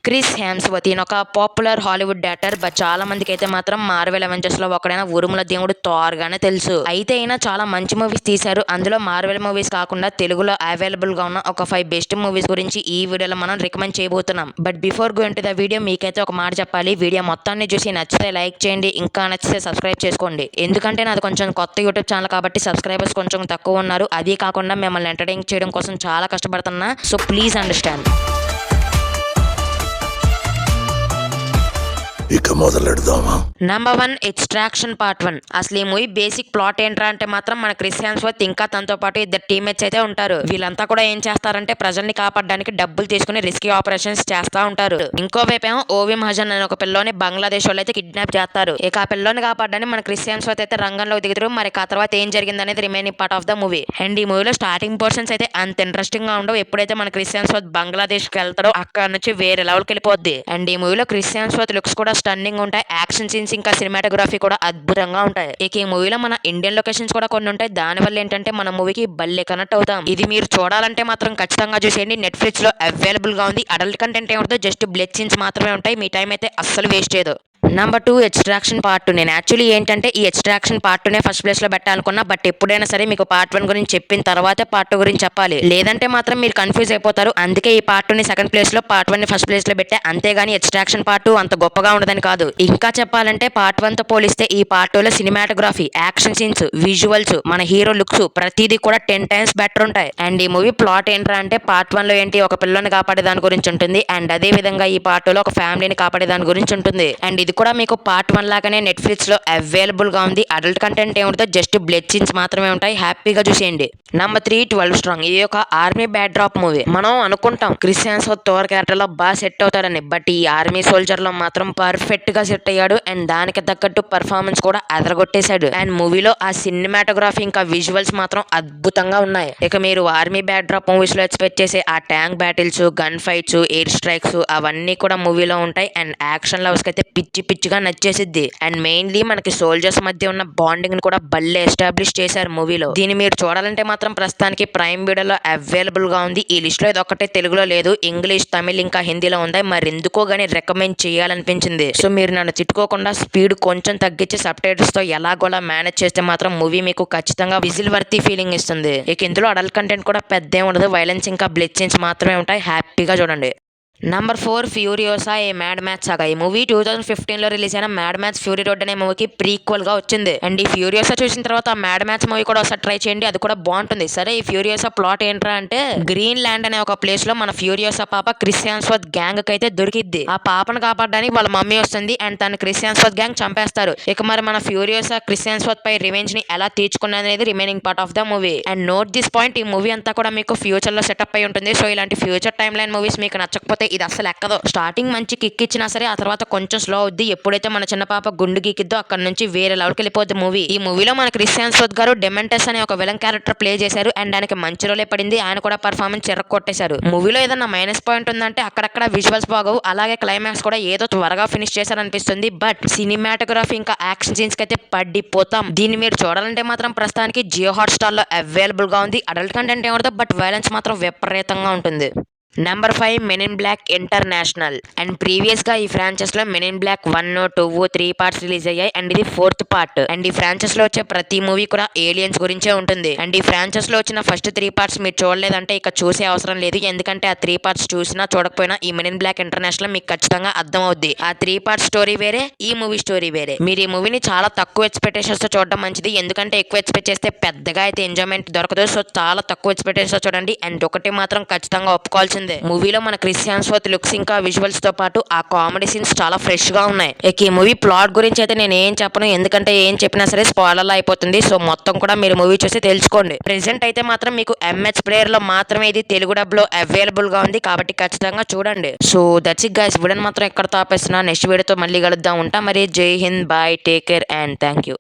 Chris Hemsworth ఈయన ఒక popular Hollywood actor. But చాలా మందికి అయితే మాత్రం మార్వెల్ అవెంజర్స్ లో ఒకడైన ఉరుముల దేవుడు థార్ గానే తెలుసు. అయితే ఈయన చాలా మంచి మూవీస్ తీశారు. అందులో మార్వెల్ మూవీస్ కాకుండా తెలుగులో అవైలబుల్ గా ఉన్న ఒక 5 బెస్ట్ మూవీస్ గురించి ఈ వీడియోలో మనం రికమెండ్ చేయబోతున్నాం. But before going to the video మీకైతే ఒక మాట చెప్పాలి. వీడియో మొత్తాన్ని చూసి నచ్చితే లైక్ చేయండి, ఇంకా నచ్చితే సబ్స్క్రైబ్ చేసుకోండి. ఎందుకంటే నాది కొంచెం కొత్త యూట్యూబ్ ఛానల్ కాబట్టి సబ్స్క్రైబర్స్ కొంచెం తక్కువ ఉన్నారు. అది కాకుండా మిమ్మల్ని ఎంటర్టైన్ చేయడం కోసం చాలా కష్టపడుతున్నా. So please understand. ఇక మొదలెడదామా? Number 1 extraction part 1. అసలు ఈ మూవీ బేసిక్ ప్లాట్ ఏంట్రా అంటే మాత్రం మన క్రిస్ హెమ్స్వర్త్ ఇంకా తనతో పాటు ఇద్దరు టీమ్మేట్స్ అయితే ఉంటారు. వీళ్ళంతా కూడా ఏం చేస్తారంటే ప్రజల్ని కాపాడడానికి డబ్బులు తీసుకుని రిస్కీ ఆపరేషన్స్ చేస్తా ఉంటారు. ఇంకోవైపు ఏమో ఓవి మహాజన్ అనే ఒక పిల్లోని బంగ్లాదేశ్ వాళ్ళు అయితే కిడ్నాప్ చేస్తారు. ఇక ఆ పిల్లోని కాపాడడానికి మన క్రిస్ హెమ్స్వర్త్ అయితే రంగంలో దిగుతారు. మరి ఆ తర్వాత ఏం జరిగింది అనేది remaining part of the movie. And ఈ మూవీలో స్టార్టింగ్ పోర్షన్స్ అయితే అంత ఇంట్రెస్టింగ్ గా ఉండవు. ఎప్పుడైతే మన క్రిస్ హెమ్స్వర్త్ బంగ్లాదేశ్ కి వెళ్తాడో అక్కడ నుంచి వేరే లెవెల్కి వెళ్ళిపోద్ది. అండ్ ఈ మూవీలో క్రిస్ హెమ్స్వర్త్ లుక్స్ కూడా స్టన్నింగ్ ఉంటాయి. యాక్షన్ సీన్స్ ఇంకా సినిమాటోగ్రఫీ కూడా అద్భుతంగా ఉంటాయి. ఇక ఈ మూవీలో మన ఇండియన్ లొకేషన్స్ కూడా కొన్ని ఉంటాయి. దాని వల్ల ఏంటంటే మన మూవీకి భలే కనెక్ట్ అవుతాం. ఇది మీరు చూడాలంటే మాత్రం ఖచ్చితంగా చూసేయండి. నెట్ఫ్లిక్స్ లో అవైలబుల్ గా ఉంది. అడల్ట్ కంటెంట్ ఏముంటుందో జస్ట్ బ్లడ్ సీన్స్ మాత్రమే ఉంటాయి. మీ టైం అయితే అస్సలు వేస్ట్ చేయదు. Number 2 extraction part 2. నేను యాక్చువల్లీ ఏంటంటే ఈ ఎక్స్ట్రాక్షన్ పార్ట్ 2నే ఫస్ట్ ప్లేస్ లో పెట్టాలనుకున్నా. బట్ ఎప్పుడైనా సరే మీకు పార్ట్ 1 గురించి చెప్పిన తర్వాతే పార్ట్ 2 గురించి చెప్పాలి. లేదంటే మాత్రం మీరు కన్ఫ్యూజ్ అయిపోతారు. అందుకే ఈ పార్ట్ 2ని సెకండ్ ప్లేస్ లో, పార్ట్ 1ని ఫస్ట్ ప్లేస్ లో పెట్టా. అంతేగాని ఎక్స్ట్రాక్షన్ పార్ట్ 2 అంత గొప్పగా ఉండదని కాదు. ఇంకా చెప్పాలంటే పార్ట్ 1 తో పోలిస్తే ఈ పార్ట్ 2 లో సినిమాటోగ్రఫీ, యాక్షన్ సీన్స్, విజువల్స్, మన హీరో లుక్స్ ప్రతిదీ కూడా 10 టైమ్స్ బెటర్ ఉంటాయి. అండ్ ఈ మూవీ ప్లాట్ ఏంట్రా అంటే పార్ట్ 1 లో ఏంటి ఒక పిల్లని కాపాడే దాని గురించి ఉంటుంది. అండ్ అదే విధంగా ఈ పార్ట్ 2 లో ఒక ఫ్యామిలీని కాపాడే దాని గురించి ఉంటుంది. అండ్ ఇది కూడా మీకు పార్ట్ 1 లాగానే నెట్ఫ్లిక్స్ లో అవైలబుల్ గా ఉంది. అడల్ట్ కంటెంట్ ఏముంటుందో జస్ట్ బ్లడ్ సీన్స్ మాత్రమే ఉంటాయి. హ్యాపీగా చూసేయండి. Number 3 12 strong. ఇది ఒక ఆర్మీ బ్యాక్ డ్రాప్ మూవీ. మనం అనుకుంటాం క్రిస్ హెమ్స్వర్త్ థోర్ క్యారెక్టర్ లో బాగా సెట్ అవుతాడని. బట్ ఈ ఆర్మీ సోల్జర్ లో మాత్రం పర్ఫెక్ట్ గా సెట్ అయ్యాడు. అండ్ దానికి తగ్గట్టు పర్ఫార్మెన్స్ కూడా అదరగొట్టేశాడు. అండ్ మూవీలో ఆ సినిమాటోగ్రఫీ ఇంకా విజువల్స్ మాత్రం అద్భుతంగా ఉన్నాయి. ఇక మీరు ఆర్మీ బ్యాక్ డ్రాప్ మూవీస్ లో ఎక్స్పెక్ట్ చేసే ఆ tank battles, gun fights, air strikes అవన్నీ కూడా మూవీలో ఉంటాయి. అండ్ యాక్షన్ లవర్స్ కి అయితే పిచ్చి పిచ్చిగా నచ్చేసిద్ది. అండ్ మెయిన్లీ మనకి సోల్జర్స్ మధ్య ఉన్న బాండింగ్ ని కూడా భలే ఎస్టాబ్లిష్ చేశారు మూవీలో. దీన్ని మీరు చూడాలంటే మాత్రం ప్రస్తుతానికి ప్రైమ్ వీడియోలో అవైలబుల్ గా ఉంది. ఈ లిస్ట్ లో ఇది ఒక్కటే తెలుగులో లేదు. ఇంగ్లీష్, తమిళ్ ఇంకా హిందీలో ఉంది. మరి ఎందుకో గానీ రికమెండ్ చేయాలనిపించింది. సో మీరు నన్ను తిట్టుకోకుండా స్పీడ్ కొంచెం తగ్గించి సబ్ టైటిల్స్ తో ఎలాగోలా మేనేజ్ చేస్తే మాత్రం మూవీ మీకు ఖచ్చితంగా విజిల్ వర్తీ ఫీలింగ్ ఇస్తుంది. ఇక ఇందులో అడల్ట్ కంటెంట్ కూడా పెద్ద ఉండదు. వైలెన్స్ ఇంకా బ్లడ్ సీన్స్ మాత్రమే ఉంటాయి. హ్యాపీగా చూడండి. Number 4 Furiosa a Mad Max saga. ఈ మూవీ 2015 లో రిలీజ్ అయిన మ్యాడ్ మ్యాక్స్ ఫ్యూరీ రోడ్ అనే మూవీకి ప్రీక్వల్ గా వచ్చింది. అండ్ ఈ ఫ్యూరియోసా చూసిన తర్వాత మ్యాడ్ మ్యాక్స్ మూవీ కూడా ఒకసారి ట్రై చేయండి. అది కూడా బాగుంటుంది. సరే ఈ ఫ్యూరియోసా ప్లాట్ ఏంట్రా అంటే గ్రీన్ ల్యాండ్ అనే ఒక ప్లేస్ లో మన ఫ్యూరియోసా పాప క్రిస్ హెమ్స్వర్త్ గ్యాంగ్ కి అయితే దొరికిద్ది. ఆ పాపను కాపాడడానికి వాళ్ళ మమ్మీ వస్తుంది. అండ్ తన క్రిస్ హెమ్స్వర్త్ గ్యాంగ్ చంపేస్తారు. ఇక మరి మన ఫ్యూరియోసా క్రిస్ హెమ్స్వర్త్ పై రివెంజ్ ని ఎలా తీర్చుకున్నది అనేది remaining part of the movie. And note this point, ఈ మూవీ అంతా కూడా మీకు ఫ్యూచర్ లో సెటప్ అయి ఉంటుంది. సో ఇలాంటి ఫ్యూచర్ టైమ్ లైన్ మూవీస్ మీకు నచ్చకపోతే ఇది అసలు ఎక్కదు. స్టార్టింగ్ మంచి కిక్ ఇచ్చినా సరే ఆ తర్వాత కొంచెం స్లో అవుద్ది. ఎప్పుడైతే మన చిన్న పాప గుండు గీకిద్దో అక్కడ నుంచి వేరే లెవెల్కి వెళ్ళిపోద్ది మూవీ. ఈ మూవీలో మన క్రిస్ హెమ్స్వర్త్ గారు డెమెంటస్ అనే ఒక విలన్ క్యారెక్టర్ ప్లే చేశారు. అండ్ దానికి మంచి రోలే పడింది. ఆయన కూడా పర్ఫార్మెన్స్ చెరగొట్టేశారు. మూవీలో ఏదైనా మైనస్ పాయింట్ ఉందంటే అక్కడక్కడ విజువల్స్ బాగవు. అలాగే క్లైమాక్స్ కూడా ఏదో త్వరగా ఫినిష్ చేశారనిపిస్తుంది. బట్ సినిమాటోగ్రఫీ ఇంకా యాక్షన్ సీన్స్ కి అయితే పడిపోతాం. దీన్ని మీరు చూడాలంటే మాత్రం ప్రస్తుతానికి జియో హాట్ స్టార్ లో అవైలబుల్ గా ఉంది. అడల్ట్ కంటెంట్ ఏమవుతుందో బట్ వైలెన్స్ మాత్రం విపరీతంగా ఉంటుంది. Number 5 Men in Black International. And previous గా ఈ ఫ్రాంచైజ్ లో Men in Black 1, 2, 3 parts release అయ్యాయి. అండ్ ఇది 4th పార్ట్. అండ్ ఈ ఫ్రాంచైజ్ లో వచ్చే ప్రతి మూవీ కూడా ఏలియన్స్ గురించే ఉంటుంది. అండ్ ఈ ఫ్రాంచైజ్ లో వచ్చిన ఫస్ట్ 3 పార్ట్స్ మీరు చూడలేదంటే ఇక చూసే అవసరం లేదు. ఎందుకంటే ఆ 3 పార్ట్స్ చూసినా చూడకపోయినా ఈ మెన్ ఇన్ బ్లాక్ ఇంటర్నేషనల్ మీకు ఖచ్చితంగా అర్థం అవుద్ది. ఆ 3 పార్ట్స్ స్టోరీ వేరే, ఈ మూవీ స్టోరీ వేరే. మీరు ఈ మూవీని చాలా తక్కువ ఎక్స్పెక్టేషన్స్ తో చూడడం మంచిది. ఎందుకంటే ఎక్కువ ఎక్స్పెక్ట్ చేస్తే పెద్దగా అయితే ఎంజాయ్మెంట్ దొరకదు. సో చాలా తక్కువ ఎక్స్పెక్టేషన్స్ తో చూడండి. అండ్ ఒకటి మాత్రం ఖచ్చితంగా ఒప్పుకోవాల్సింది, మూవీలో మన క్రిస్ హెమ్స్వర్త్ లుక్స్ ఇంకా విజువల్స్ తో పాటు ఆ కామెడీ సీన్స్ చాలా ఫ్రెష్ గా ఉన్నాయి. ఇక ఈ మూవీ ప్లాట్ గురించి అయితే నేను ఏం చెప్పను. ఎందుకంటే ఏం చెప్పినా సరే స్పాయిలర్ అయిపోతుంది. సో మొత్తం కూడా మీరు మూవీ చూసి తెలుసుకోండి. ప్రెసెంట్ అయితే మాత్రం మీకు ఎంహెచ్ ప్లేయర్ లో మాత్రమే ఇది తెలుగు డబ్ లో అవైలబుల్ గా ఉంది. కాబట్టి ఖచ్చితంగా చూడండి. So that's it guys. వీడియోని మాత్రం ఎక్కడ ఆపేస్తున్నా. నెక్స్ట్ వీడియోతో మళ్ళీ కలుద్దాం. ఉంటా మరి. జై హింద్, bye, take care and thank you.